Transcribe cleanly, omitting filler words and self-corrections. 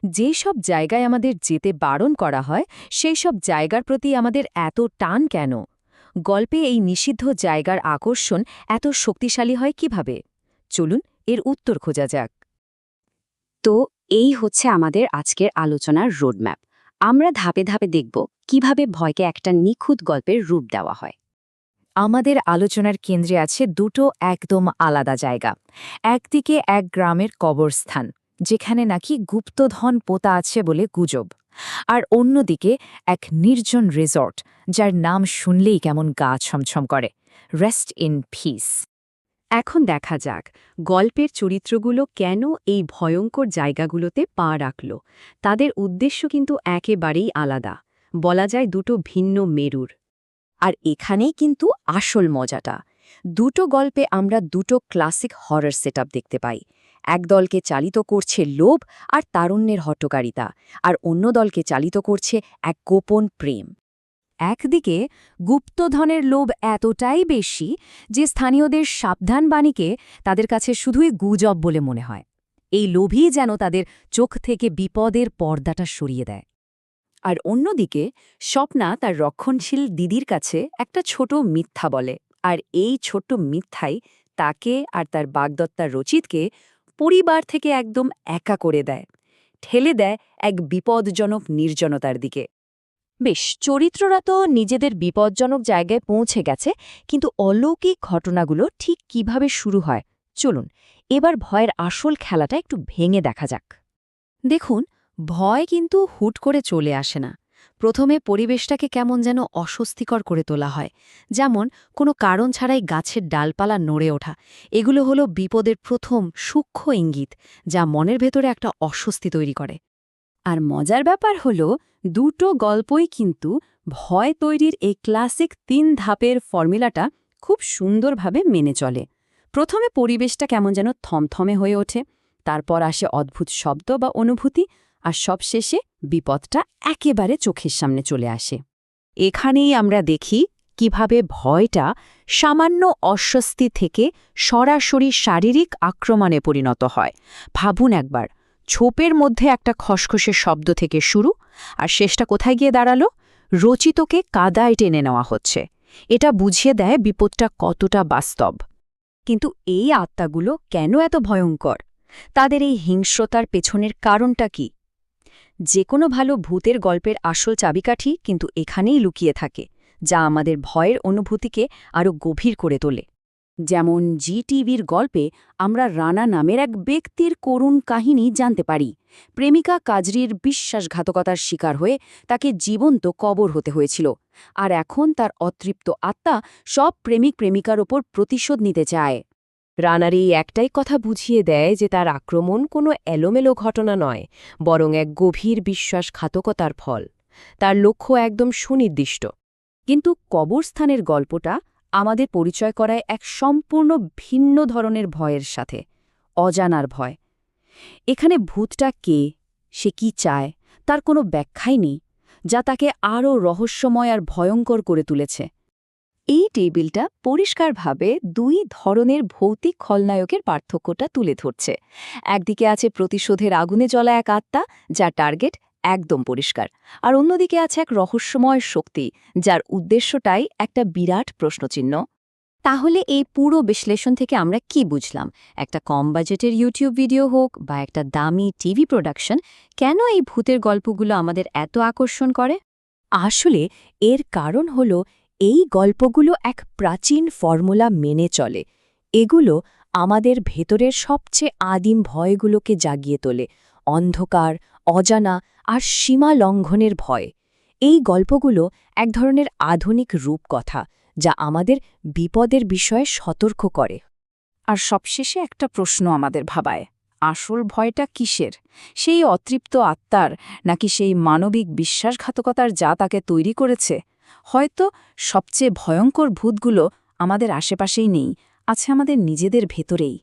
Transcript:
যে সব জায়গায় আমাদের যেতে বারণ করা হয় সেই সব জায়গার প্রতি আমাদের এত টান কেন? গল্পে এই নিষিদ্ধ জায়গার আকর্ষণ এত শক্তিশালী হয় কিভাবে? চলুন এর উত্তর খোঁজা যাক। তো এই হচ্ছে আমাদের আজকের আলোচনার রোডম্যাপ। আমরা ধাপে ধাপে দেখব কিভাবে ভয়কে একটা নিখুঁত গল্পের রূপ দেওয়া হয়। আমাদের আলোচনার কেন্দ্রে আছে দুটো একদম আলাদা জায়গা। একদিকে এক গ্রামের কবরস্থান, যেখানে নাকি গুপ্তধন পোতা আছে বলে গুজব, আর অন্যদিকে এক নির্জন রিসর্ট, যার নাম শুনলেই কেমন গা ছমছম করে, রেস্ট ইন পিস। এখন দেখা যাক গল্পের চরিত্রগুলো কেন এই ভয়ঙ্কর জায়গাগুলোতে পা রাখল। তাদের উদ্দেশ্য কিন্তু একেবারেই আলাদা, বলা যায় দুটো ভিন্ন মেরুর। আর এখানেই কিন্তু আসল মজাটা। দুটো গল্পে আমরা দুটো ক্লাসিক হরর সেটআপ দেখতে পাই। এক দলকে চালিত করছে লোভ আর তারুণ্যের হট্টকারিতা, আর অন্য দলকে চালিত করছে এক গোপন প্রেম। একদিকে গুপ্তধনের লোভ এতটাই বেশি যে স্থানীয়দের সাবধানবাণীকে তাদের কাছে শুধুই গুজব বলে মনে হয়। এই লোভই যেন তাদের চোখ থেকে বিপদের পর্দাটা সরিয়ে দেয়। আর অন্যদিকে স্বপ্না তার রক্ষণশীল দিদির কাছে একটা ছোট মিথ্যা বলে, আর এই ছোট্ট মিথ্যাই তাকে আর তার বাগদত্তা রচিতকে পরিবার থেকে একদম একা করে দেয়, ঠেলে দেয় এক বিপদজনক নির্জনতার দিকে। বেশ, চরিত্ররা তো নিজেদের বিপজ্জনক জায়গায় পৌঁছে গেছে, কিন্তু অলৌকিক ঘটনাগুলো ঠিক কিভাবে শুরু হয় চলুন এবার ভয়ের আসল খেলাটা একটু ভেঙে দেখা যাক। দেখুন, ভয় কিন্তু হুট করে চলে আসে না। প্রথমে পরিবেশটাকে কেমন যেন অস্বস্তিকর করে তোলা হয়, যেমন কোনো কারণ ছাড়াই গাছের ডালপালা নড়ে ওঠা। এগুলো হলো বিপদের প্রথম সূক্ষ্ম ইঙ্গিত, যা মনের ভেতরে একটা অস্বস্তি তৈরি করে। আর মজার ব্যাপার হলো দুটো গল্পই কিন্তু ভয় তৈরির এই ক্লাসিক 3 ধাপের ফর্মুলাটা খুব সুন্দরভাবে মেনে চলে। প্রথমে পরিবেশটা কেমন যেন থমথমে হয়ে ওঠে, তারপর আসে অদ্ভুত শব্দ বা অনুভূতি, আর সবশেষে বিপদটা একেবারে চোখের সামনে চলে আসে। এখানেই আমরা দেখি কিভাবে ভয়টা সামান্য অস্বস্তি থেকে সরাসরি শারীরিক আক্রমণে পরিণত হয়। ভাবুন একবার, ছোপের মধ্যে একটা খসখসে শব্দ থেকে শুরু, আর শেষটা কোথায় গিয়ে দাঁড়ালো? রচিতকে কাদায় টেনে নেওয়া হচ্ছে। এটা বুঝিয়ে দেয় বিপদটা কতটা বাস্তব। কিন্তু এই আত্মাগুলো কেন এত ভয়ঙ্কর? তাদের এই হিংস্রতার পেছনের কারণটা কি? যে কোনো ভালো ভূতের গল্পের আসল চাবিকাঠি কিন্তু এখানেই লুকিয়ে থাকে, যা আমাদের ভয়ের অনুভূতিকে আরও গভীর করে তোলে। যেমন জি-টিভির গল্পে আমরা রানা নামের এক ব্যক্তির করুণ কাহিনী জানতে পারি। প্রেমিকা কাজরির বিশ্বাসঘাতকতার শিকার হয়ে তাকে জীবন্ত কবর হতে হয়েছিল, আর এখন তার অতৃপ্ত আত্মা সব প্রেমিক প্রেমিকার ওপর প্রতিশোধ নিতে চায়। রানার এই একটাই কথা বুঝিয়ে দেয় যে তার আক্রমণ কোনো এলোমেলো ঘটনা নয়, বরং এক গভীর বিশ্বাসঘাতকতার ফল। তার লক্ষ্য একদম সুনির্দিষ্ট। কিন্তু কবরস্থানের গল্পটা আমাদের পরিচয় করায় এক সম্পূর্ণ ভিন্ন ধরনের ভয়ের সাথে, অজানার ভয়। এখানে ভূতটা কে, সে কি চায়, তার কোনো ব্যাখ্যাই নেই, যা তাকে আরও রহস্যময় আর ভয়ঙ্কর করে তুলেছে। এই টেবিলটা পরিষ্কারভাবে দুই ধরনের ভৌতিক খলনায়কের পার্থক্যটা তুলে ধরছে। একদিকে আছে প্রতিশোধের আগুনে জ্বলা এক আত্মা, যার টার্গেট একদম পরিষ্কার, আর অন্যদিকে আছে এক রহস্যময় শক্তি, যার উদ্দেশ্যটাই একটা বিরাট প্রশ্নচিহ্ন। তাহলে এই পুরো বিশ্লেষণ থেকে আমরা কি বুঝলাম? একটা কম বাজেটের ইউটিউব ভিডিও হোক বা একটা দামি টিভি প্রোডাকশন, কেন এই ভূতের গল্পগুলো আমাদের এত আকর্ষণ করে? আসলে এর কারণ হলো এই গল্পগুলো এক প্রাচীন ফর্মুলা মেনে চলে। এগুলো আমাদের ভেতরের সবচেয়ে আদিম ভয়গুলোকে জাগিয়ে তোলে, অন্ধকার, অজানা আর সীমা লঙ্ঘনের ভয়। এই গল্পগুলো এক ধরনের আধুনিক রূপকথা, যা আমাদের বিপদের বিষয়ে সতর্ক করে। আর সবশেষে একটা প্রশ্ন আমাদের ভাবায়, আসল ভয়টা কিসের? সেই অতৃপ্ত আত্মার, নাকি সেই মানবিক বিশ্বাসঘাতকতার যা তাকে তৈরি করেছে? হয়তো সবচেয়ে ভয়ঙ্কর ভূতগুলো আমাদের আশেপাশেই নেই, আছে আমাদের নিজেদের ভেতরেই।